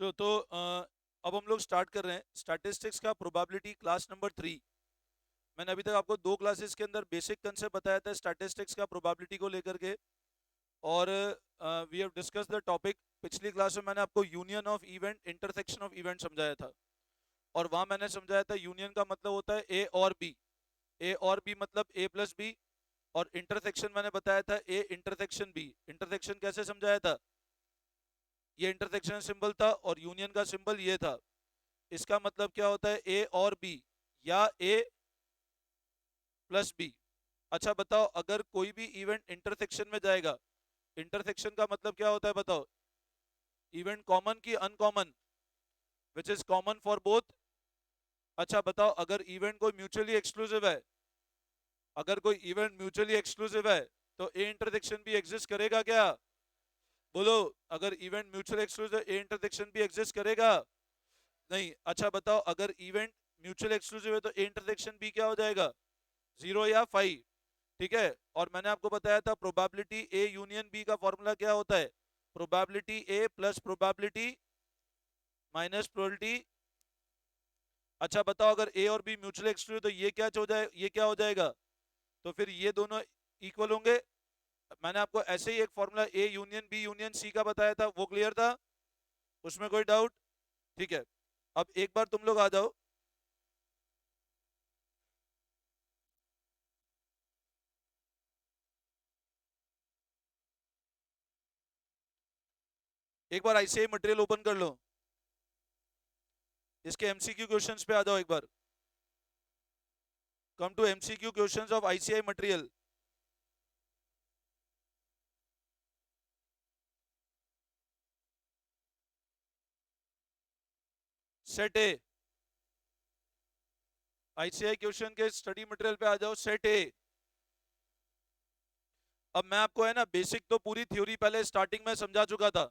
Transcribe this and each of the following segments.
अब हम लोग स्टार्ट कर रहे हैं स्टैटिस्टिक्स का प्रोबेबिलिटी क्लास नंबर 3। मैंने अभी तक आपको 2 क्लासेस के अंदर बेसिक कंसेप्ट बताया था स्टैटिस्टिक्स का प्रोबेबिलिटी को लेकर के। और we have discuss the topic. पिछली क्लास में मैंने आपको union of event, intersection of event समझाया था। और वहां मैंने समझाया था यूनियन का मतलब होता है ए और बी। ए और बी मतलब ए प्लस बी। और इंटरसेक्शन मैंने बताया था ए इंटरसेक्शन बी। इंटरसेक्शन कैसे समझाया था? ये इंटरसेक्शन सिंबल था और यूनियन का सिंबल ये था। इसका मतलब क्या होता है? ए और बी या ए प्लस बी। अच्छा बताओ, अगर कोई भी इवेंट इंटरसेक्शन में जाएगा, इंटरसेक्शन का मतलब क्या होता है बताओ? इवेंट कॉमन की uncommon? Which is common for both. अच्छा बताओ, अगर इवेंट कोई म्यूचुअली एक्सक्लूसिव है, अगर कोई इवेंट म्यूचुअली एक्सक्लूसिव है तो ए इंटरसेक्शन भी एग्जिस्ट करेगा क्या? बोलो, अगर इवेंट म्यूचुअल एक्सक्लूसिव, ए इंटरसेक्शन भी एग्जिस्ट करेगा? नहीं। अच्छा बताओ, अगर इवेंट म्यूचुअल एक्सक्लूसिव है तो ए इंटरसेक्शन बी क्या हो जाएगा? 0 या 5। ठीक है। और मैंने आपको बताया था प्रोबेबिलिटी ए यूनियन बी का फॉर्मूला क्या होता है? Probability A plus probability minus probability. अच्छा बताओ, अगर ए और बी म्यूचुअली एक्सक्लूसिव तो ये क्या हो जाए, ये क्या हो जाएगा? तो फिर ये दोनों इक्वल होंगे। मैंने आपको ऐसे ही एक formula A union B union C का बताया था, वो क्लियर था? उसमें कोई डाउट? ठीक है। अब एक बार तुम लोग आ जाओ। एक बार आईसीआई मटेरियल ओपन कर लो। इसके एमसीक्यू क्वेश्चंस पे आ जाओ एक बार। Come to MCQ questions of ICI material. Set A. ICI question के स्टडी मटेरियल पे आ जाओ, सेट ए। अब मैं आपको है ना बेसिक तो पूरी थ्योरी पहले स्टार्टिंग में समझा चुका था।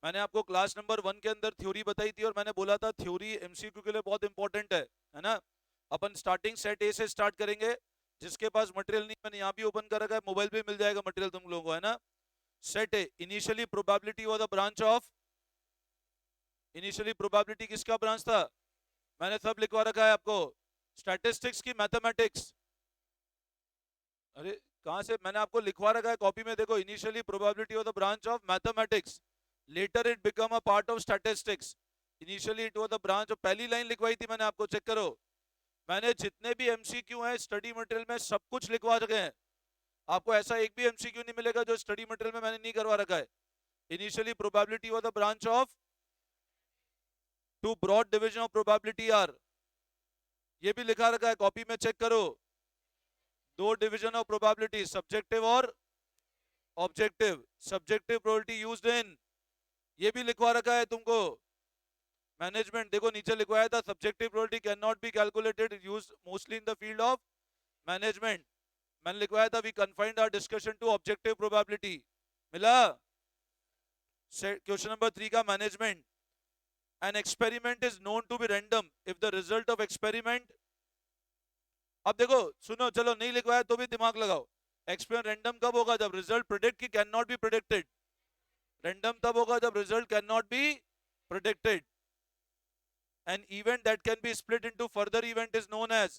मैंने आपको क्लास नंबर 1 के अंदर थ्योरी बताई थी और मैंने बोला था थ्योरी एमसीक्यू के लिए बहुत इंपॉर्टेंट है ना। अपन स्टार्टिंग सेट ए से स्टार्ट करेंगे। जिसके पास मटेरियल नहीं, मैंने यहाँ भी ओपन कर रखा है, मोबाइल पे मिल जाएगा मटेरियल तुम लोगों को, है ना। Set A initially probability was the branch of. Initially probability किसका ब्रांच था? मैंने सब लिखवा रखा है आपको। स्टैटिस्टिक्स की मैथमेटिक्स। अरे कहां से? मैंने आपको लिखवा रखा है कॉपी में, देखो। Initially probability of the branch of mathematics, later it become a part of statistics. Initially it was the branch of, पहली लाइन लिखवाई थी मैंने आपको, चेक करो। मैंने जितने भी एमसीक्यू हैं स्टडी मटेरियल में सब कुछ लिखवा रखे हैं। आपको ऐसा एक भी एमसीक्यू नहीं मिलेगा जो स्टडी मटेरियल में मैंने नहीं करवा रखा है। Initially probability was the branch of two broad division of probability are. ये भी लिखा रखा है कॉपी में, चेक करो। दो डिवीजन ऑफ प्रोबेबिलिटी, सब्जेक्टिव और objective. Subjective probability used in, ये भी लिखवा रखा है तुमको। मैनेजमेंट, देखो नीचे लिखवाया था, subjective probability can not be calculated, used mostly in the field of management. मैंने लिखवाया था we confined our discussion to objective probability. मिला? क्वेश्चन नंबर 3 का management. An experiment is known to be random if the result of experiment. अब देखो, सुनो, चलो नहीं लिखवाया तो भी दिमाग लगाओ। एक्सपेरिमेंट रैंडम कब होगा? जब रिजल्ट प्रिडिक्ट की can not B predicted. Random तब होगा जब result can not B predicted. An event that can be split into further event is known as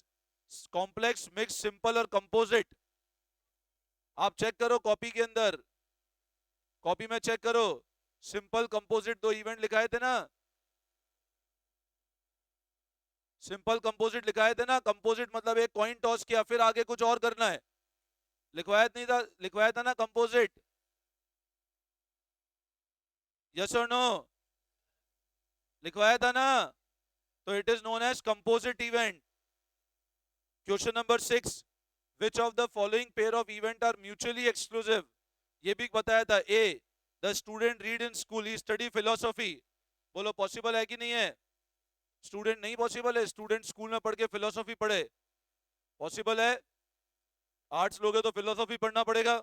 complex, mixed, simple और composite। आप चेक करो कॉपी के अंदर, कॉपी में चेक करो। सिंपल कंपोजिट दो इवेंट लिखाए थे ना, सिंपल कंपोजिट लिखाए थे ना। कंपोजिट मतलब एक कॉइन टॉस किया फिर आगे कुछ और करना है। लिखवाया नहीं था? लिखवाया था ना कंपोजिट? यस और नो? लिखवाया था ना? तो it is known as composite event. Question number 6, which of the following pair of event are mutually exclusive? ये भी बताया था। A, the student read in school, he study philosophy. बोलो पॉसिबल है कि नहीं है? स्टूडेंट नहीं पॉसिबल है, स्टूडेंट स्कूल में पढ़ के फिलोसॉफी पढ़े। पॉसिबल है? आर्ट्स लोगे तो फिलोसॉफी पढ़ना पड़ेगा।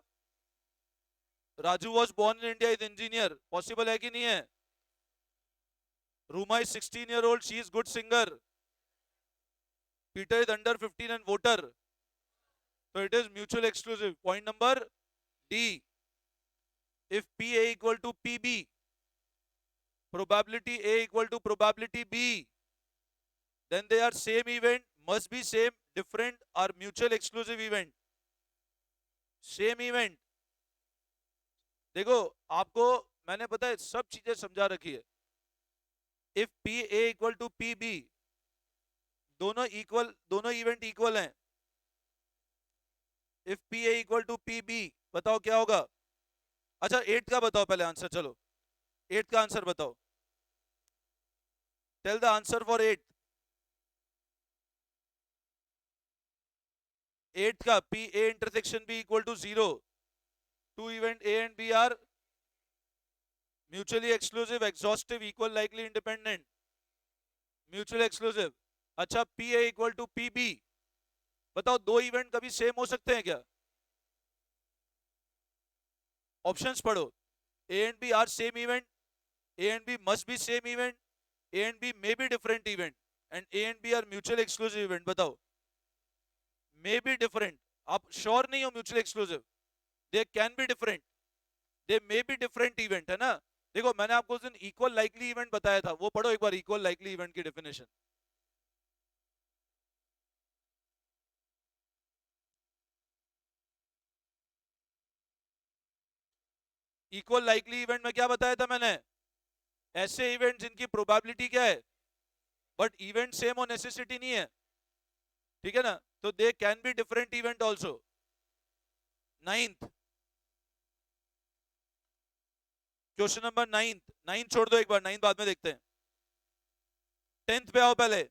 Raju was born in India, is engineer. Possible है कि नहीं है? Ruma is 16 year old, she is good singer. Peter is under 15 and voter. तो it is mutual exclusive. Point number D, if PA equal to PB, probability A equal to probability B, then they are same event, must be same, different or mutual exclusive event. Same event. देखो आपको मैंने पता है सब चीजें समझा रखी है। If P A equal to P B, दोनों इक्वल, दोनों इवेंट इक्वल हैं। If P A equal to P B, बताओ क्या होगा। अच्छा 8 का बताओ पहले आंसर, चलो 8 का आंसर बताओ। Tell the answer for 8। 8 का P A intersection B equal to 0, two event A and B are mutually exclusive, exhaustive, equal, likely, independent, mutual exclusive. अच्छा P A equal to P B, बताओ दो event कभी same हो सकते हैं क्या। Options पढ़ो। A and B are same event, A and B must be same event, A and B may be different event, and A and B are mutual exclusive event. बताओ may be different, आप sure नहीं हो mutual exclusive, they can be different, they may be different event, है ना। देखो मैंने आपको उस दिन इक्वल लाइकली इवेंट बताया था, वो पढ़ो एक बार इक्वल लाइकली इवेंट की डेफिनेशन। इक्वल लाइकली इवेंट में क्या बताया था मैंने, ऐसे इवेंट जिनकी प्रोबेबिलिटी क्या है, बट इवेंट सेम और नेसेसिटी नहीं है, ठीक है ना। तो दे can be different event also. Ninth question number, ninth छोड़ दो एक बार, नाइन्थ बाद में देखते हैं। 10th पे आओ पहले,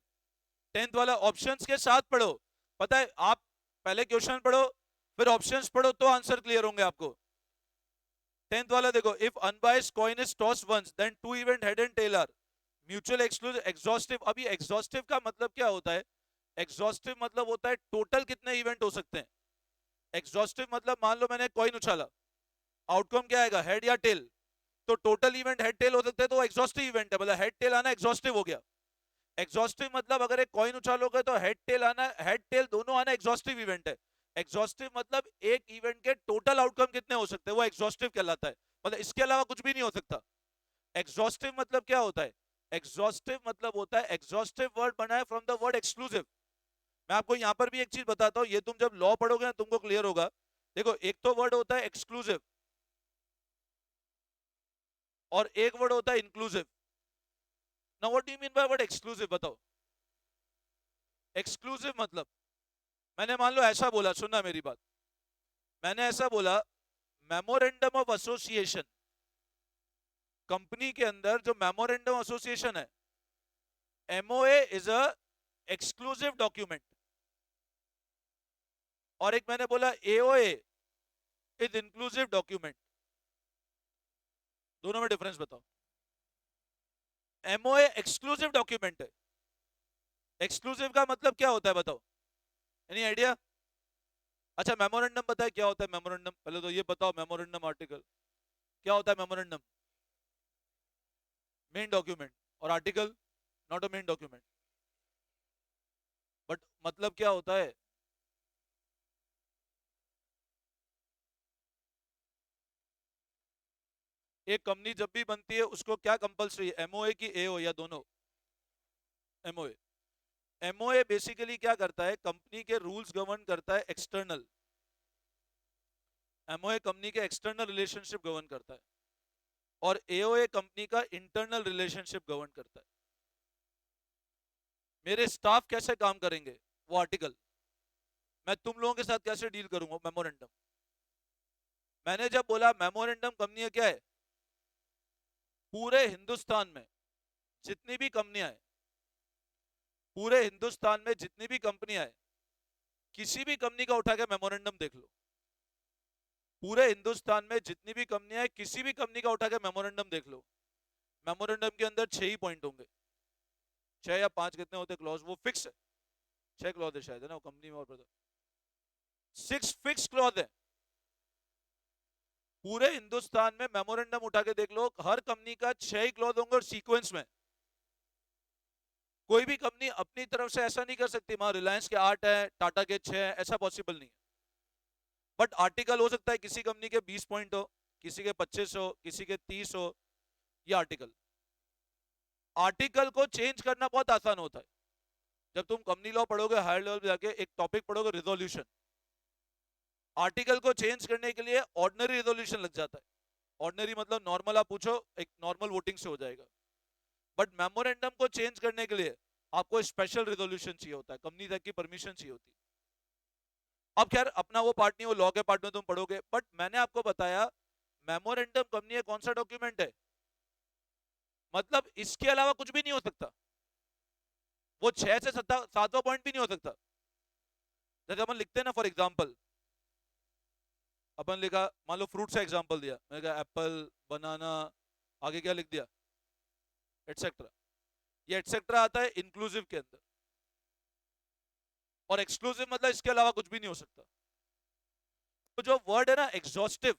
10th वाला ऑप्शंस के साथ पढ़ो। पता है आप पहले क्वेश्चन पढ़ो फिर ऑप्शंस पढ़ो तो आंसर क्लियर होंगे आपको। 10th वाला देखो, if unbiased coin is toss once then two event head and tail are mutual exclusive exhaustive. अभी एग्जॉस्टिव का मतलब क्या होता है, एग्जॉस्टिव मतलब होता है टोटल कितने इवेंट हो सकते हैं। एग्जॉस्टिव मतलब मान लो मैंने कॉइन उछाला, आउटकम क्या आएगा, हेड या टेल, तो टोटल इवेंट हेड टेल हो सकते हैं, तो एग्जॉस्टिव इवेंट है, मतलब हेड टेल आना एग्जॉस्टिव हो गया। एग्जॉस्टिव मतलब अगर एक कॉइन उछालोगे तो हेड टेल आना, हेड टेल दोनों आना एग्जॉस्टिव इवेंट है। एग्जॉस्टिव मतलब एक इवेंट के टोटल आउटकम कितने हो सकते हैं, वो एग्जॉस्टिव कहलाता है, मतलब इसके अलावा कुछ भी नहीं हो सकता। एग्जॉस्टिव मतलब क्या होता है, एग्जॉस्टिव मतलब होता है, एग्जॉस्टिव वर्ड बना है फ्रॉम द वर्ड एक्सक्लूसिव। मैं आपको यहां पर भी एक चीज बताता हूं, ये तुम जब लॉ पढ़ोगे ना तुमको क्लियर होगा। देखो एक तो वर्ड होता है एक्सक्लूसिव और एक वर्ड होता है inclusive. Now what do you mean by word exclusive, बताओ। एक्सक्लूसिव मतलब मैंने मान लो ऐसा बोला, सुनना मेरी बात, मैंने ऐसा बोला मेमोरेंडम ऑफ एसोसिएशन, कंपनी के अंदर जो मेमोरेंडम एसोसिएशन है, MOA is a exclusive document, और एक मैंने बोला एओए इज इंक्लूसिव डॉक्यूमेंट, दोनों में डिफरेंस बताओ। एमओए एक्सक्लूसिव डॉक्यूमेंट है, एक्सक्लूसिव का मतलब क्या होता है बताओ, एनी आइडिया। अच्छा मेमोरेंडम बताए क्या होता है मेमोरेंडम, पहले तो ये बताओ मेमोरेंडम आर्टिकल क्या होता है। मेमोरेंडम मेन डॉक्यूमेंट, और article not a main document, but मतलब क्या होता है। एक कंपनी जब भी बनती है उसको क्या कंपलसरी है, एमओए की एओ या दोनों। एमओए, एमओए बेसिकली क्या करता है, कंपनी के रूल्स गवर्न करता है एक्सटर्नल, एमओए कंपनी के एक्सटर्नल रिलेशनशिप गवर्न करता है, और एओए कंपनी का इंटरनल रिलेशनशिप गवर्न करता है। मेरे स्टाफ कैसे काम करेंगे वो आर्टिकल, मैं तुम लोगों के साथ कैसे डील करूंगा मेमोरेंडम। मैंने जब बोला मेमोरेंडम कंपनी क्या है, पूरे हिंदुस्तान में जितनी भी कंपनियां हैं, पूरे हिंदुस्तान में जितनी भी कंपनियां हैं, किसी भी कंपनी का उठा के मेमोरेंडम देख लो, पूरे हिंदुस्तान में जितनी भी कंपनियां हैं किसी भी कंपनी का उठा के मेमोरेंडम देख लो, मेमोरेंडम के अंदर 6 ही पॉइंट होंगे, 6 या 5 कितने होते क्लॉज, वो फिक्स है, 6 क्लॉज है शायद, है ना वो कंपनी में, और 6 फिक्स क्लॉज है। पूरे हिंदुस्तान में मेमोरेंडम उठा के देख लो, हर कंपनी का 6 ही क्लॉज होंगे और सीक्वेंस में। कोई भी कंपनी अपनी तरफ से ऐसा नहीं कर सकती वहां रिलायंस के 8 है टाटा के 6 है, ऐसा पॉसिबल नहीं है। बट आर्टिकल हो सकता है किसी कंपनी के 20 पॉइंट हो, किसी के 25 हो, किसी के 30 हो, ये आर्टिकल। आर्टिकल को चेंज करना बहुत आसान होता है। जब तुम कंपनी लॉ पढ़ोगे हायर लेवल पे जाके एक टॉपिक पढ़ोगे रिजोल्यूशन, आर्टिकल को चेंज करने के लिए ऑर्डिनरी रिजोल्यूशन लग जाता है। ऑर्डिनरी मतलब नॉर्मल, आप पूछो एक नॉर्मल वोटिंग से हो जाएगा। बट मेमोरेंडम को चेंज करने के लिए आपको स्पेशल रिजोल्यूशन चाहिए होता है, कंपनी तक की परमिशन चाहिए होती है। अब खैर अपना वो पार्ट नहीं, वो लॉ के पार्ट में तुम पढ़ोगे, बट मैंने आपको बताया मेमोरेंडम कंपनी है, कौन सा डॉक्यूमेंट है, मतलब इसके अलावा कुछ भी नहीं हो सकता। वो 6 से 7वां पॉइंट भी नहीं हो सकता। जैसे अपन लिखते हैं ना, फॉर एग्जाम्पल अपन लिखा, मान लो फ्रूट का एग्जाम्पल दिया, मैंने कहा एप्पल, बनाना, आगे क्या लिख दिया, एटसेट्रा। ये एटसेट्रा आता है इंक्लूसिव के अंदर, और एक्सक्लूसिव मतलब इसके अलावा कुछ भी नहीं हो सकता। तो जो वर्ड है ना एग्जॉस्टिव,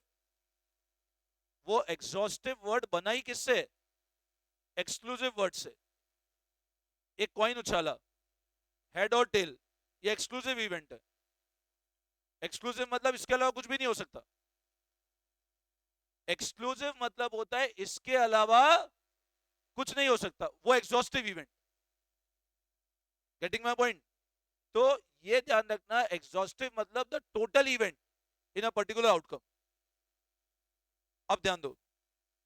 वो एग्जॉस्टिव वर्ड बना ही किससे, एक्सक्लूसिव वर्ड से। एक कॉइन उछाला, हेड और टेल, ये एक्सक्लूसिव इवेंट है। एक्सक्लूसिव मतलब इसके अलावा कुछ भी नहीं हो सकता। एक्सक्लूसिव मतलब होता है इसके अलावा कुछ नहीं हो सकता, वो exhaustive event. Getting my point? तो ये ध्यान रखना, एग्जॉस्टिव मतलब the total event in a particular outcome. अब ध्यान दो,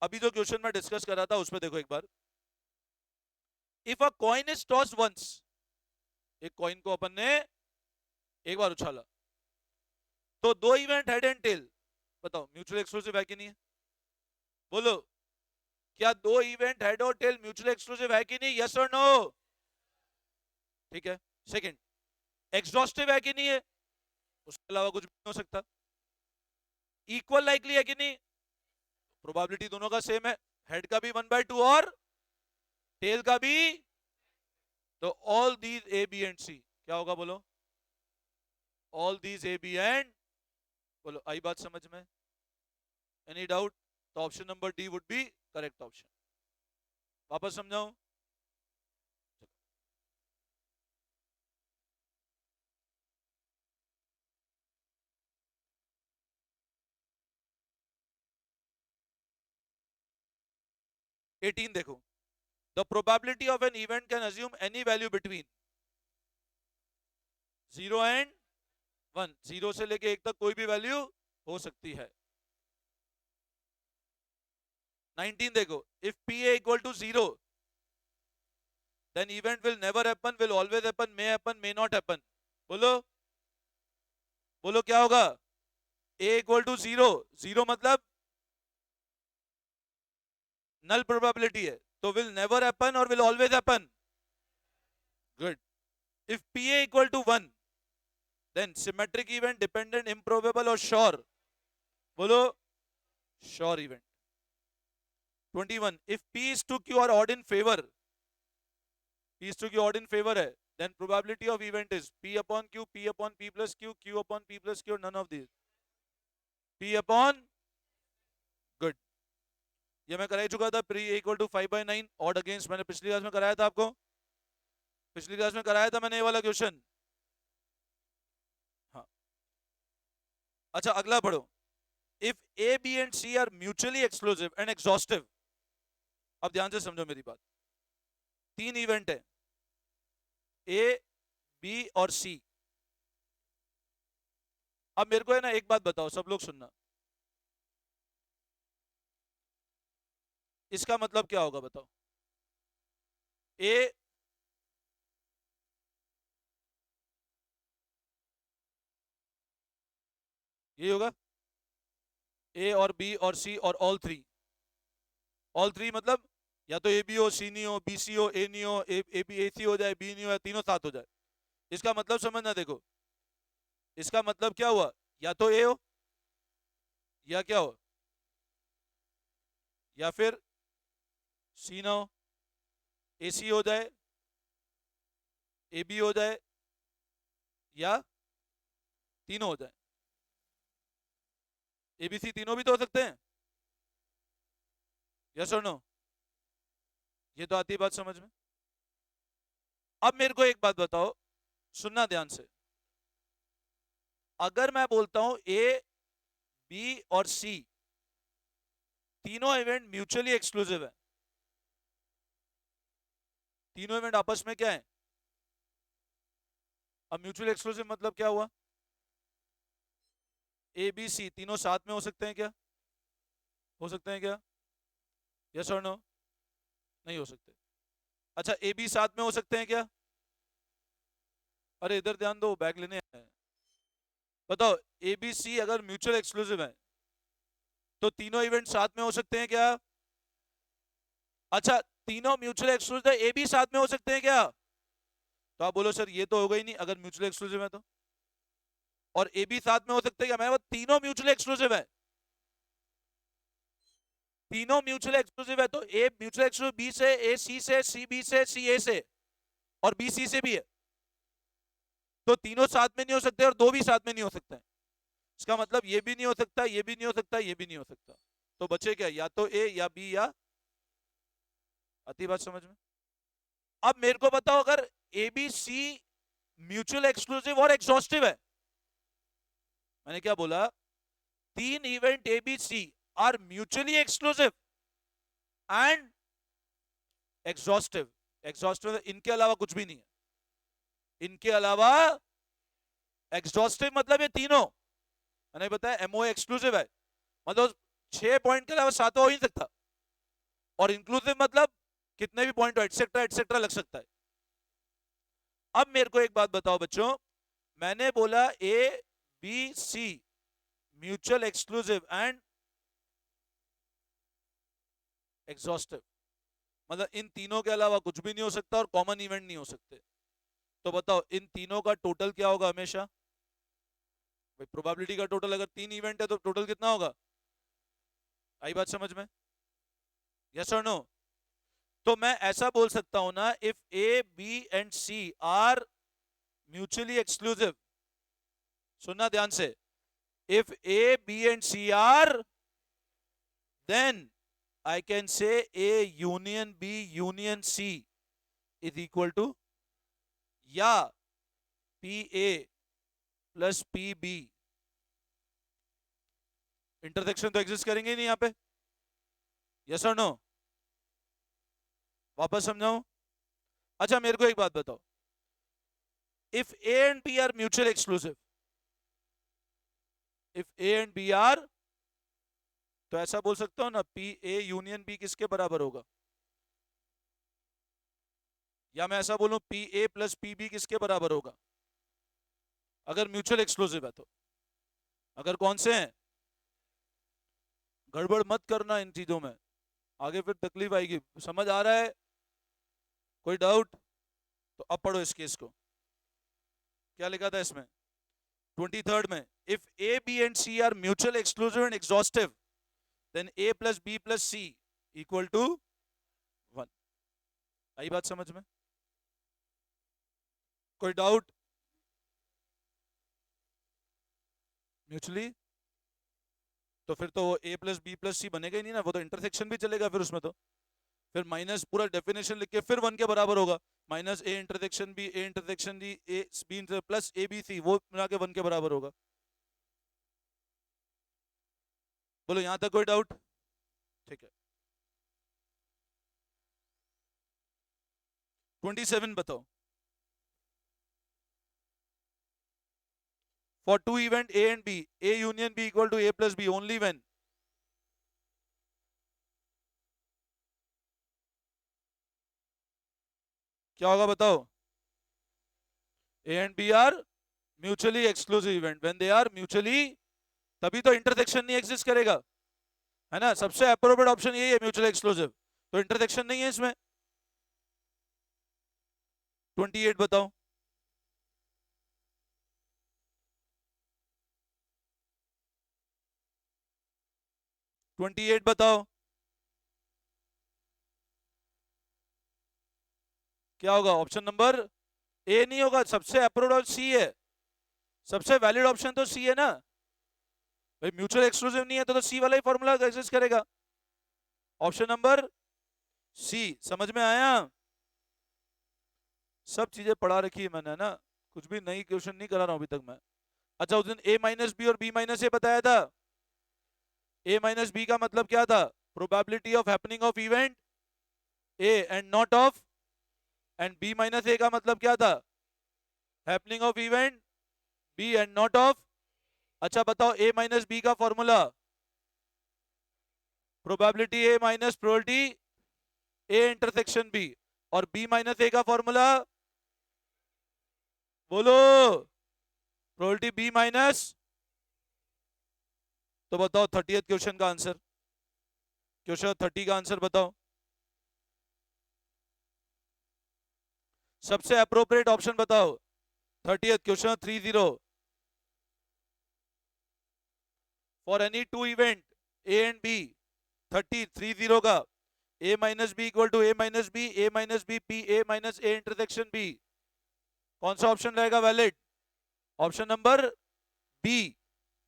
अभी जो क्वेश्चन मैं डिस्कस कर रहा था उसमें देखो एक बार। If a coin is tossed once, एक कॉइन को अपन ने एक बार उछाला, तो दो इवेंट हेड एंड टेल, बताओ म्यूचुअल एक्सक्लूसिव है कि नहीं है? बोलो, क्या दो इवेंट हेड और टेल म्यूचुअल एक्सक्लूसिव है कि नहीं? यस और नो? ठीक है। सेकंड, एग्जॉस्टिव है कि नहीं है? उसके अलावा कुछ भी नहीं हो सकता। इक्वल लाइकली है कि नहीं? प्रोबेबिलिटी दोनों का सेम है, हेड का भी 1/2 और टेल का भी। तो all these A B and C क्या होगा, बोलो? All these A B and, बोलो आई बात समझ में? Any doubt? तो option number D would be correct option. वापस समझाऊं? 18 देखो, the probability of an event can assume any value between 0 and 1, 0 से लेके 1 तक कोई भी वैल्यू हो सकती है। 19 देखो, if P A equal to 0 then event will never happen, will always happen, may not happen। बोलो, बोलो क्या होगा? a इक्वल टू 0, 0 मतलब नल प्रोबेबिलिटी है, तो will never happen और will always happen। Good. if pa equal to 1 then symmetric event, dependent, improbable और sure। बोलो, sure event। 21, if p is to q or odd in favor, p is to q odd in favor है, then probability of event is p upon q, p upon p plus q, q upon p plus q, none of these, p upon। Good. ये मैं करा ही चुका था, pre equal to 5/9 odd against, मैंने पिछली class में कराया था आपको, पिछली क्लास में कराया था मैंने ये वाला क्वेश्चन। हाँ, अच्छा अगला पढ़ो। If A B and C are mutually exclusive and exhaustive, अब ध्यान से समझो मेरी बात। 3 इवेंट है, ए बी और सी। अब मेरे को है ना एक बात बताओ, सब लोग सुनना, इसका मतलब क्या होगा बताओ? ए, ये होगा ए और बी और सी और ऑल थ्री। ऑल थ्री मतलब या तो ए बी हो, सी नहीं हो, बी सी हो, ए नहीं हो, ए बी ए सी हो जाए, बी नहीं हो, तीनों साथ हो जाए। इसका मतलब समझना, देखो इसका मतलब क्या हुआ, या तो ए हो या क्या हो, या फिर सी ना हो, ए सी हो जाए, ए बी हो जाए, या तीनों हो जाए। ए बी सी तीनों भी तो हो सकते हैं, यस और नो? ये तो आती है बात समझ में। अब मेरे को एक बात बताओ, सुनना ध्यान से, अगर मैं बोलता हूं ए बी और सी तीनों इवेंट म्यूचुअली एक्सक्लूसिव है, तीनों इवेंट आपस में क्या है? अब म्यूचुअल एक्सक्लूसिव मतलब क्या हुआ? ए बी सी तीनों साथ में हो सकते हैं क्या? हो सकते हैं क्या? यस और नो? नहीं हो सकते। अच्छा, ए बी साथ में हो सकते हैं क्या? अरे इधर ध्यान दो, बैग लेने आए हैं। बताओ, ए बी सी अगर म्यूचुअल एक्सक्लूसिव है तो तीनों इवेंट साथ में हो सकते हैं क्या? अच्छा, तीनों म्यूचुअल एक्सक्लूसिव ए बी साथ में हो सकते हैं क्या? तो आप बोलो सर ये तो होगा ही नहीं अगर म्यूचुअल एक्सक्लूसिव है तो। और ए बी साथ में हो सकते हैं क्या? मैं वो तीनों म्यूचुअल एक्सक्लूसिव है। तीनों म्यूचुअल एक्सक्लूसिव है तो ए म्यूचुअल एक्सक्लूसिव बी से, ए सी बी से, सी ए से, और बी सी से भी है। तो तीनों साथ में नहीं हो सकते और दो भी साथ में नहीं हो सकते हैं। इसका मतलब ये भी नहीं हो सकता, ये भी नहीं हो सकता, ये भी नहीं हो सकता। तो बचे क्या? या तो ए या बी या। आती बात समझ में? अब मेरे को बताओ, अगर A B C mutual exclusive और एग्जॉस्टिव है, मैंने क्या बोला? तीन event A B C are mutually exclusive and exhaustive. Exhaustive इनके अलावा कुछ भी नहीं है, इनके अलावा एग्जॉस्टिव मतलब ये तीनों। मैंने बताया एमओ एक्सक्लूसिव है, मतलब 6 पॉइंट के अलावा 7 हो ही नहीं सकता। और इंक्लूसिव मतलब कितने भी पॉइंट हो, एटसेट्रा एटसेट्रा लग सकता है। अब मेरे को एक बात बताओ बच्चों, मैंने बोला A B C mutual exclusive and exhaustive, मतलब इन तीनों के अलावा कुछ भी नहीं हो सकता और कॉमन इवेंट नहीं हो सकते। तो बताओ इन तीनों का टोटल क्या होगा हमेशा? भाई प्रोबेबिलिटी का टोटल, अगर 3 इवेंट है तो टोटल कितना होगा? आई बात समझ में? यस और नो? तो मैं ऐसा बोल सकता हूं ना, if A B and C are mutually exclusive, सुनना ध्यान से, if A B and C are, then I can say A union B union C is equal to, या PA प्लस PB। इंटरसेक्शन तो एग्जिस्ट करेंगे ही नहीं यहाँ पे। Yes और नो? वापस समझाऊं? अच्छा मेरे को एक बात बताओ, if A and B are mutual exclusive, if A and B are, तो ऐसा बोल सकता हूं ना, P A यूनियन B किसके बराबर होगा? या मैं ऐसा बोलूं P A plus P B किसके बराबर होगा अगर म्यूचुअल एक्सक्लूसिव है तो? अगर कौन से हैं? गड़बड़ मत करना इन चीजों में, आगे फिर तकलीफ आएगी। समझ आ रहा है? कोई डाउट? तो अब पढ़ो इस केस को, क्या लिखा था इसमें 23rd में, if A B and C are mutual exclusive and exhaustive, then A plus B plus C equal to 1। आई बात समझ में? कोई डाउट? म्यूचुअली तो फिर तो A plus B plus C बनेगा ही नहीं ना, वो तो इंटरसेक्शन भी चलेगा फिर उसमें तो। फिर माइनस पूरा डेफिनेशन लिख के फिर 1 के बराबर होगा, minus A intersection B, A intersection D, A B plus A B C, वो मिला के 1 के बराबर होगा। बोलो यहां तक कोई डाउट? ठीक है। 27 बताओ, for two event A and B, A union B equal to A plus B only when, क्या होगा बताओ? A and B are mutually exclusive event, when they are mutually, तभी तो इंटरसेक्शन नहीं एग्जिस्ट करेगा, है ना? सबसे अप्रोप्रिएट ऑप्शन यही है म्यूचुअल एक्सक्लूसिव, तो इंटरसेक्शन नहीं है इसमें। 28 बताओ, बताओ क्या होगा? ऑप्शन नंबर ए नहीं होगा, सबसे अप्रोप्रिएट सी है, सबसे वैलिड ऑप्शन तो सी है ना भाई। म्यूचुअल एक्सक्लूसिव नहीं है तो सी वाला ही फॉर्मूला एग्जिस्ट करेगा। ऑप्शन नंबर सी, समझ में आया? सब चीजें पढ़ा रखी है मैंने ना, कुछ भी नई क्वेश्चन नहीं करा रहा हूं अभी तक मैं। अच्छा उस दिन ए माइनस बी और बी माइनस ए बताया था, ए माइनस बी का मतलब क्या था? Probability of happening of event A and not of, and B minus A का मतलब क्या था? Happening of event B and not of. अच्छा बताओ, ए माइनस बी का formula probability A minus probability A intersection B, और B minus A का formula बोलो, प्रोबेबिलिटी बी माइनस। तो बताओ 30th क्वेश्चन का आंसर, क्वेश्चन 30 का आंसर बताओ। सबसे अप्रोप्रिएट ऑप्शन बताओ। 30th question 30, for any two event A and B, 30 का A minus B equal to A minus B, A minus B P A minus A intersection B, कौन सा option रहेगा valid? Option number B,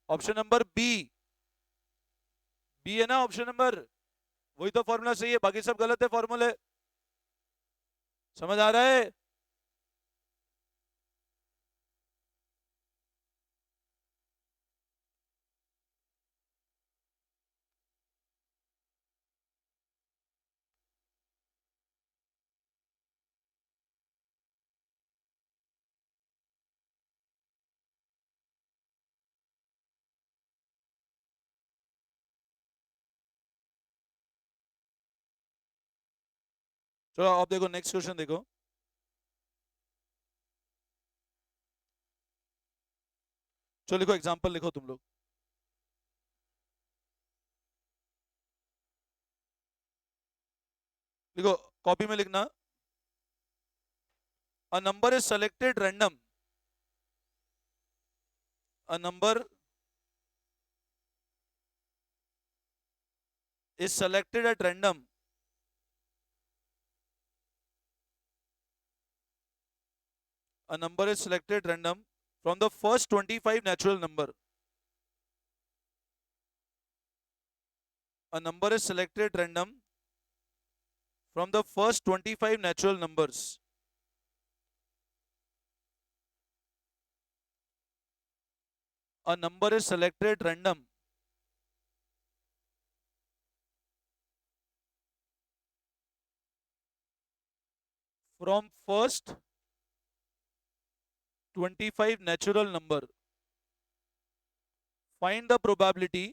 option number B, B है ना option number, वही तो formula सही है, बाकी सब गलत है फॉर्मूले। समझ आ रहा है? चलो आप देखो नेक्स्ट क्वेश्चन देखो। चलो लिखो, एग्जांपल लिखो तुम लोग। लिखो, कॉपी में लिखना। A number is selected random, a number is selected at random, a number is selected random from the first 25 natural number, a number is selected random from the first 25 natural numbers, a number is selected random from first 25 natural number, find the probability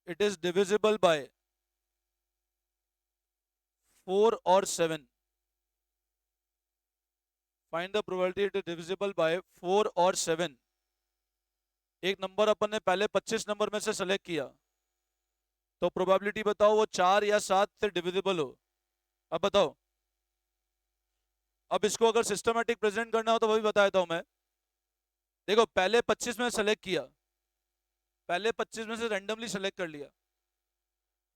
it is divisible by 4 or 7, find the probability it is divisible by 4 or 7। एक number अपन ने पहले 25 number में से select किया, तो probability बताओ वो 4 या 7 से डिविजिबल हो। अब बताओ, अब इसको अगर सिस्टमैटिक प्रेजेंट करना हो तो वही बता देता हूं मैं। देखो पहले 25 में सेलेक्ट किया, पहले 25 में से रैंडमली सेलेक्ट कर लिया,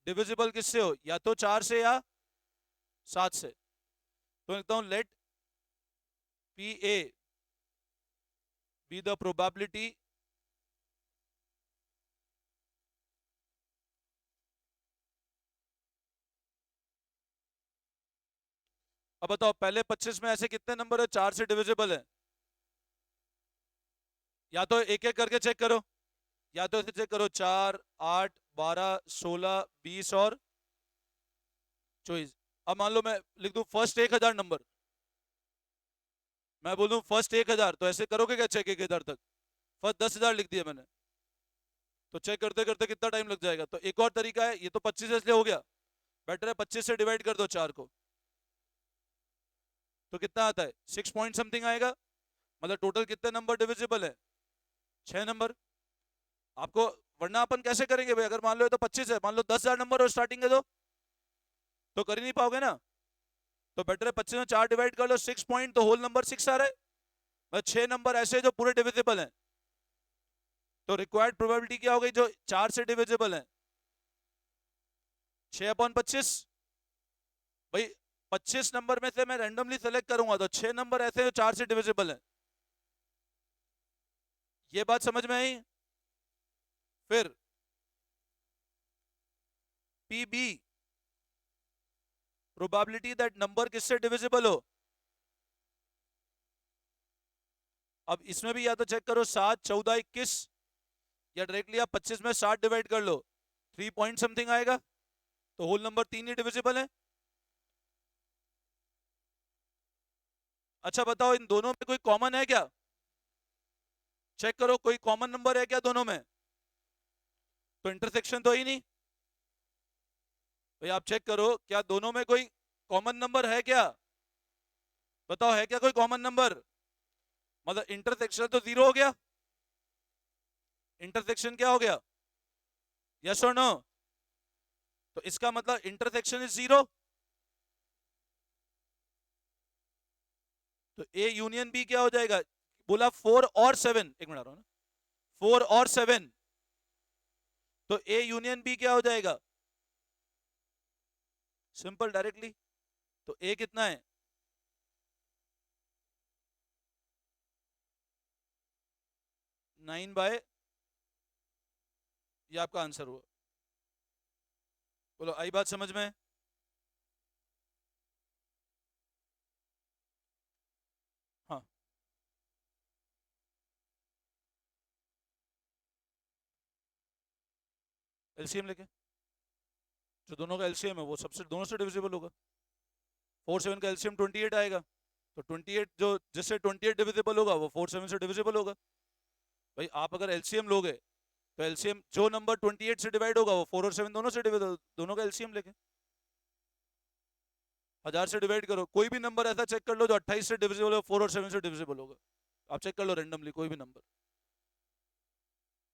डिविजिबल किससे हो? या तो 4 से या 7 से। तो लिखता हूं let P A B the probability अब बताओ पहले 25 में ऐसे कितने नंबर है 4 से डिविजिबल है? या तो एक एक करके चेक करो, या तो ऐसे चेक करो 4 8 12 16 20 और 24। अब मान लो मैं लिख दूं फर्स्ट 1000 नंबर, मैं बोलूं फर्स्ट 1000, तो ऐसे करोगे क्या चेक 1000 तक? फर्स्ट 10,000 लिख दिया मैंने, तो चेक करते करते कितना टाइम लग जाएगा? तो एक और तरीका है, ये तो 25 इसलिए हो गया, बेटर है 25 से डिवाइड कर दो 4 को, तो कितना आता है? 6 पॉइंट समथिंग आएगा। मतलब टोटल कितने नंबर डिविजिबल है? 6 नंबर। आपको, वरना अपन कैसे करेंगे भाई? अगर मान लो ये तो 25 है, मान लो 10,000 नंबर और स्टार्टिंग है तो कर ही नहीं पाओगे ना। तो बेटर है 25 में 4 डिवाइड कर लो, 6 पॉइंट, तो होल नंबर 6 आ रहा है। मतलब 6 नंबर ऐसे हैं जो पूरे डिविजिबल हैं। तो रिक्वायर्ड प्रोबेबिलिटी क्या हो गई जो 4 से डिविजिबल है? 6/25। भाई 25 नंबर में से मैं रैंडमली सेलेक्ट करूंगा, तो 6 नंबर ऐसे हैं जो 4 से डिविजिबल है। ये बात समझ में आई? फिर पीबी, प्रोबेबिलिटी दैट नंबर किससे डिविजिबल हो। अब इसमें भी या तो चेक करो 7 14 21, या डायरेक्टली आप 25 में 7 डिवाइड कर लो, 3 पॉइंट समथिंग आएगा, तो होल नंबर 3 ही डिविजिबल है। अच्छा बताओ इन दोनों में कोई कॉमन है क्या? चेक करो कोई कॉमन नंबर है क्या दोनों में? तो इंटरसेक्शन तो ही नहीं। भाई आप चेक करो क्या दोनों में कोई कॉमन नंबर है क्या? बताओ है क्या कोई कॉमन नंबर? मतलब इंटरसेक्शन तो जीरो हो गया। इंटरसेक्शन क्या हो गया? यस और नो? तो इसका मतलब इंटरसेक्शन इज जीरो। तो ए यूनियन बी क्या हो जाएगा? बोला 4 और 7, एक मिनट आ रहा हूं ना, 4 और 7, तो ए यूनियन बी क्या हो जाएगा? Simple directly. तो ए कितना है? 9/, ये आपका आंसर हुआ। बोलो आई बात समझ में? हाँ। एलसीएम लेके, जो दोनों का एलसीएम है वो सबसे दोनों से डिविजिबल होगा। 4 7 का एलसीएम 28 आएगा। तो 28 जो जिससे 28 डिविजिबल होगा वो 4 7 से डिविजिबल होगा। भाई आप अगर एलसीएम लोगे तो एलसीएम जो नंबर 28 से डिवाइड होगा वो 4 और 7 दोनों से डिवाइड, दोनों का एलसीएम लेके 1000 से डिवाइड करो। कोई भी नंबर ऐसा चेक कर लो जो 28 से डिविजिबल हो, 4 और 7 से डिविजिबल होगा। आप चेक कर लो रेंडमली कोई भी नंबर।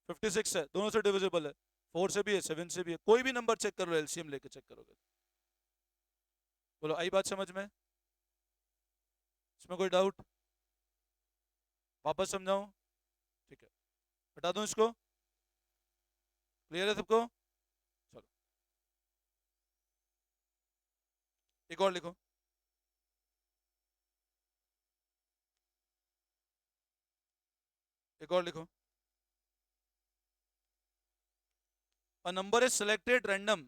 56 है, दोनों से डिविजिबल है, 4 से भी है 7 से भी है। कोई भी नंबर चेक कर लो एलसीएम लेके चेक करोगे। बोलो आई बात समझ में? इसमें कोई डाउट? वापस समझाऊं? ठीक है, हटा दूं इसको? क्लियर है सबको? चलो एक और लिखो। एक और लिखो। A number is selected random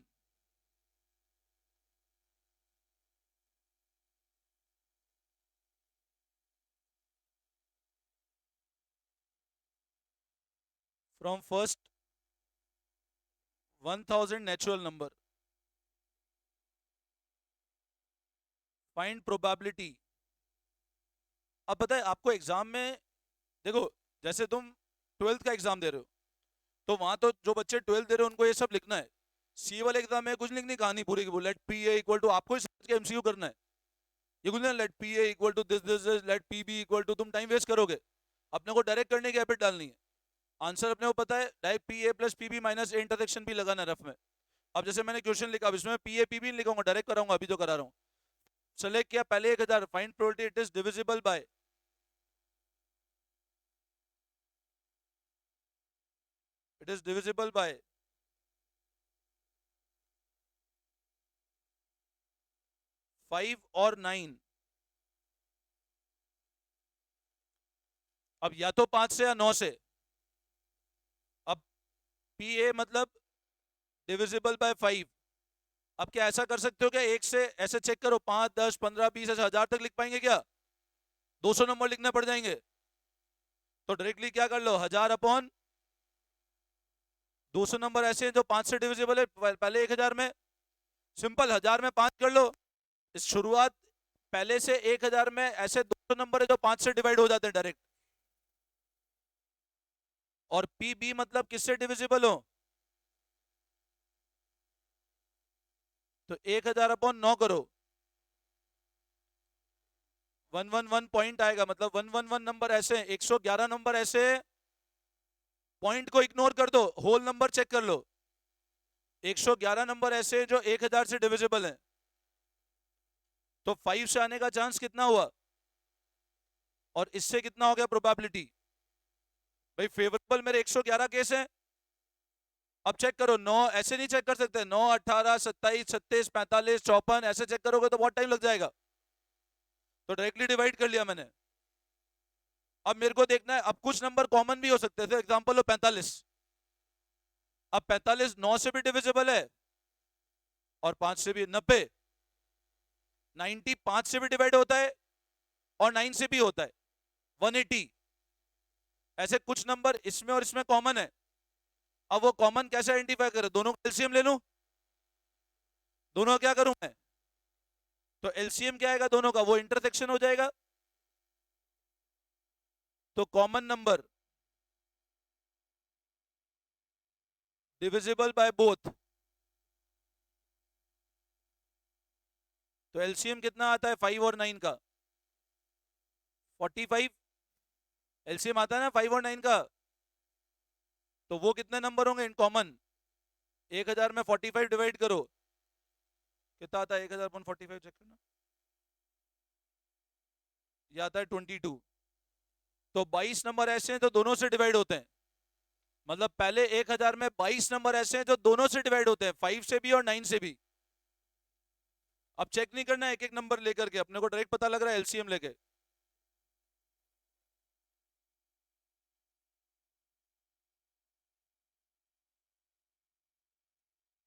from first 1000 natural number. Find probability. अब पता है आपको एग्जाम में, देखो जैसे तुम 12th का एग्जाम दे रहे हो तो वहां तो जो बच्चे 12th दे रहे हो उनको ये सब लिखना है। सी वाले एग्जाम में कुछ लिखनी कहानी पूरी की, let P A equal to, आपको ही समझ के एमसीक्यू करना है। ये कुछ नहीं let P A equal to this this let P B equal to, तुम टाइम वेस्ट करोगे। अपने को डायरेक्ट करने की हैबिट डालनी है। आंसर अपने को पता है, direct P A plus P B minus A intersection भी लगाना रफ में। अब जैसे मैंने क्वेश्चन लिखा, अब इसमें पी ए पी बी नहीं लिखूंगा, डायरेक्ट कराऊंगा अभी जो करा रहा हूँ। सेलेक्ट किया पहले 1000, find probability it is divisible by, it is divisible by 5 और 9। अब या तो 5 से या 9 से। अब पी ए मतलब डिविजिबल बाय 5। अब क्या ऐसा कर सकते हो क्या, एक से ऐसे चेक करो 5 10 15 20 ऐसे 1000 तक लिख पाएंगे क्या? 200 नंबर लिखने पड़ जाएंगे। तो डायरेक्टली क्या कर लो, 1000 अपॉन 200 नंबर ऐसे हैं जो 5 से डिविजिबल है पहले 1000 में। सिंपल, 1000 में 5 कर लो। इस शुरुआत पहले से 1000 में ऐसे 200 नंबर है जो 5 से डिवाइड हो जाते हैं डायरेक्ट। और पी बी मतलब किससे डिविजिबल हो? तो 1000/9 करो, 111 पॉइंट आएगा। मतलब 111 नंबर ऐसे, 111 नंबर ऐसे, पॉइंट को इग्नोर कर दो, होल नंबर चेक कर लो। 111 नंबर ऐसे जो 1000 से डिविजिबल है। तो 5 से आने का चांस कितना हुआ और इससे कितना हो गया प्रोबेबिलिटी? भाई फेवरेबल मेरे 111 केस है। अब चेक करो 9, ऐसे नहीं चेक कर सकते, 9 18 27 36 45 54 ऐसे चेक करोगे तो बहुत टाइम लग जाएगा। तो डायरेक्टली डिवाइड कर लिया मैंने। अब मेरे को देखना है, अब कुछ नंबर कॉमन भी हो सकते थे, एग्जांपल लो 45। अब 45 9 से भी डिविजिबल है और 5 से भी। 90 90 5 से भी डिवाइड होता है और 9 से भी होता है। 180 ऐसे कुछ नंबर इसमें और इसमें कॉमन है। अब वो कॉमन कैसे आइडेंटिफाई करें? दोनों का एलसीएम ले लूं? दोनों क्या करूं मैं? तो एलसीएम क्या आएगा दोनों का, वो इंटरसेक्शन हो जाएगा। तो common number divisible by both, तो एलसीएम कितना आता है 5 और 9 का? 45 एलसीएम आता है ना 5 और 9 का। तो वो कितने नंबर होंगे इन कॉमन? 1000 में 45 डिवाइड करो, कितना आता है? 1000 पर 45 चेक करना, ये आता है 22। तो 22 नंबर ऐसे हैं जो दोनों से डिवाइड होते हैं, मतलब पहले 1000 में 22 नंबर ऐसे हैं जो दोनों से डिवाइड होते हैं, 5 से भी और 9 से भी। अब चेक नहीं करना एक एक नंबर लेकर के, अपने को डायरेक्ट पता लग रहा है एलसीएम लेके।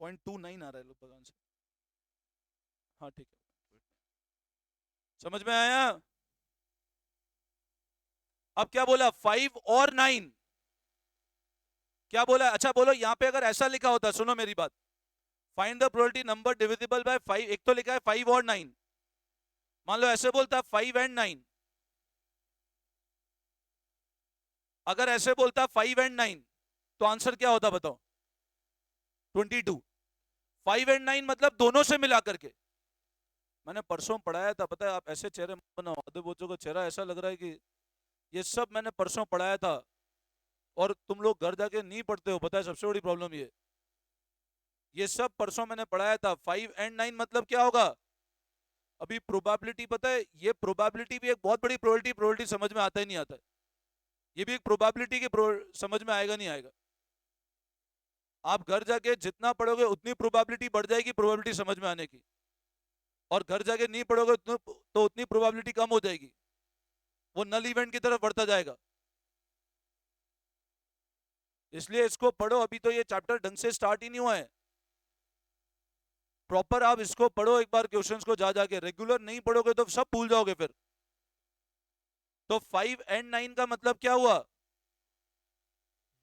0.29 आ रहा है लोग आंसर। हाँ ठीक है, समझ में आया? अब क्या बोला? 5 और 9, क्या बोला? अच्छा बोलो, यहां पे अगर ऐसा लिखा होता, सुनो मेरी बात, find the probability number divisible by 5, एक तो लिखा है 5 और 9, मान लो ऐसे बोलता 5 एंड 9, अगर ऐसे बोलता 5 एंड 9 तो आंसर क्या होता बताओ? 22। 5 एंड 9 मतलब दोनों से मिला करके। मैंने परसों पढ़ाया था, पता है, आप ऐसे चेहरे बनाओ, आधे बच्चों का चेहरा ऐसा लग रहा है कि ये सब मैंने परसों पढ़ाया था और तुम लोग घर जाके नहीं पढ़ते हो, पता है सबसे बड़ी प्रॉब्लम ये सब परसों मैंने पढ़ाया था। 5 एंड 9 मतलब क्या होगा? अभी प्रोबेबिलिटी, पता है ये प्रोबेबिलिटी भी एक बहुत बड़ी प्रोबेबिलिटी, प्रोबेबिलिटी समझ में आता ही नहीं आता है, ये भी एक प्रोबेबिलिटी की समझ में आएगा नहीं आएगा। आप घर जाके जितना पढ़ोगे उतनी प्रोबेबिलिटी बढ़ जाएगी प्रोबेबिलिटी समझ में आने की, और घर जाके नहीं पढ़ोगे तो उतनी प्रोबेबिलिटी कम हो जाएगी, वो नल इवेंट की तरफ बढ़ता जाएगा। इसलिए इसको पढ़ो, अभी तो ये चैप्टर ढंग से स्टार्ट ही नहीं हुआ है। प्रॉपर आप इसको पढ़ो एक बार, क्वेश्चंस को जा जाके, रेगुलर नहीं पढ़ोगे तो सब भूल जाओगे फिर। तो 5 एंड 9 का मतलब क्या हुआ?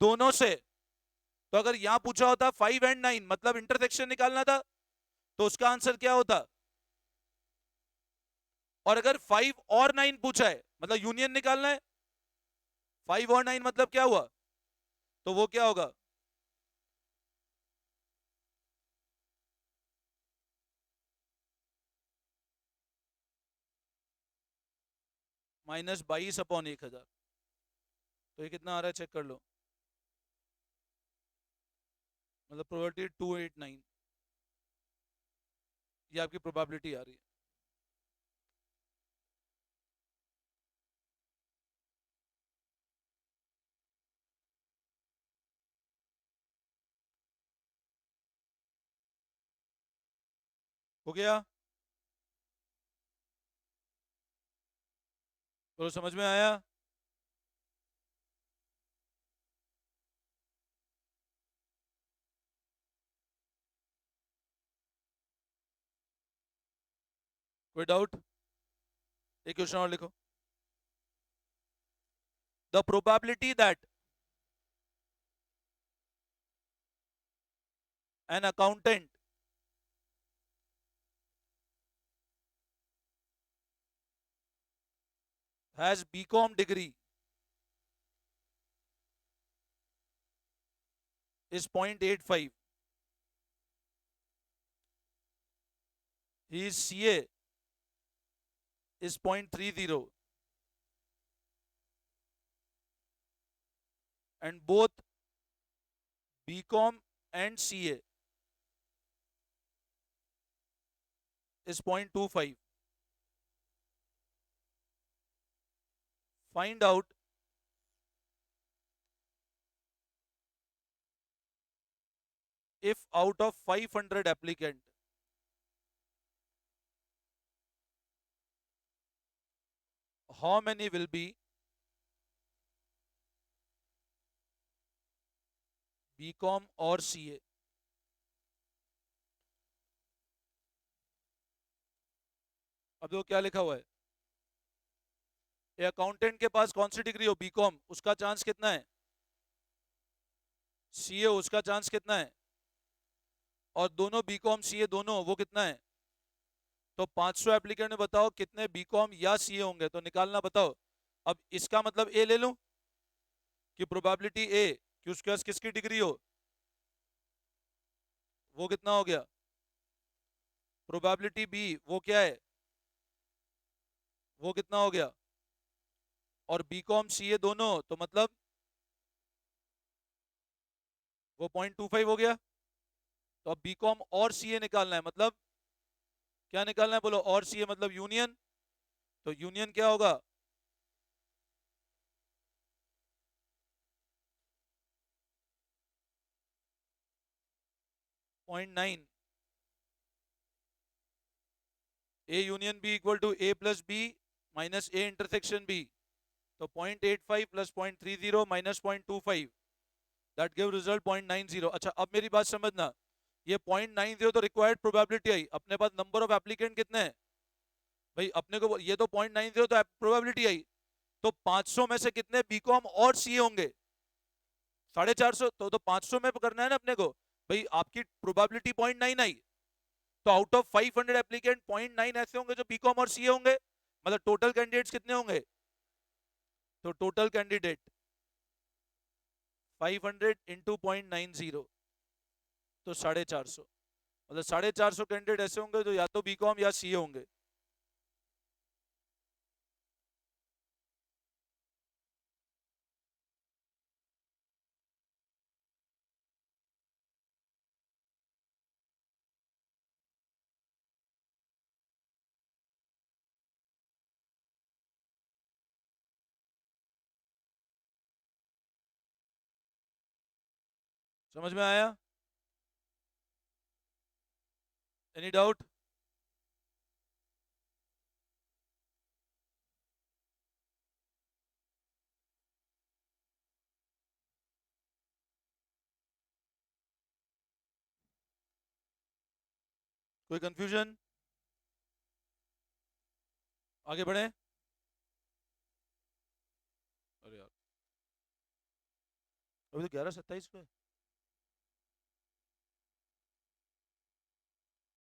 दोनों से। तो अगर यहां पूछा होता 5 एंड 9 मतलब इंटरसेक्शन निकालना था, तो उसका आंसर क्या होता? और अगर 5 और 9 पूछा है मतलब यूनियन निकालना है, 5 और 9 मतलब क्या हुआ, तो वो क्या होगा? -22/1000। तो ये कितना आ रहा है चेक कर लो, मतलब प्रोबेबिलिटी 289, ये आपकी प्रोबेबिलिटी आ रही है। हो गया? तो समझ में आया? कोई डाउट? एक क्वेश्चन और लिखो। The probability that an accountant has BCom degree is 0.85. His CA is 0.30, and both BCom and CA is 0.25. Find out if out of 500 applicant, how many will be BCom और CA। अब देखो क्या लिखा हुआ है, accountant के पास कौन सी degree हो? बीकॉम, उसका चांस कितना है? सीए, उसका चांस कितना है? और दोनों बीकॉम सीए दोनों, वो कितना है? तो 500 एप्लीकेंट में बताओ कितने बीकॉम या सीए होंगे, तो निकालना बताओ। अब इसका मतलब ए ले लूं कि प्रोबेबिलिटी ए कि उसके पास किसकी डिग्री हो, वो कितना हो गया, प्रोबेबिलिटी बी वो क्या है, वो कितना हो गया, और बी कॉम सी ए दोनों तो मतलब वो 0.25 हो गया। तो अब बी कॉम और सी ए निकालना है, मतलब क्या निकालना है बोलो, और सी ए मतलब यूनियन। तो यूनियन क्या होगा, 0.9, A union B equal to A plus B minus A intersection B. तो 0.85 plus 0.30 minus 0.25, that give result 0.90। अच्छा अब मेरी बात समझना, ये 0.90 तो रिक्वायर्ड प्रोबेबिलिटी आई, अपने पास नंबर ऑफ एप्लीकेंट कितने हैं भाई, अपने को ये तो 0.90 तो प्रोबेबिलिटी आई, तो 500 में से कितने बीकॉम और सी होंगे, 450। तो 500 में करना है ना अपने को भाई, आपकी प्रोबेबिलिटी 0.9 आई, तो आउट ऑफ 500 एप्लीकेंट 0.9 ऐसे होंगे जो बीकॉम और सी होंगे, मतलब टोटल कैंडिडेट्स कितने होंगे, तो टोटल कैंडिडेट 500 इंटू 0.90, तो 450, मतलब 450 कैंडिडेट ऐसे होंगे जो या तो बीकॉम या सी होंगे। समझ में आया, एनी डाउट। कोई कंफ्यूजन, आगे बढ़े। अरे यार अभी तो 11:27 पे है।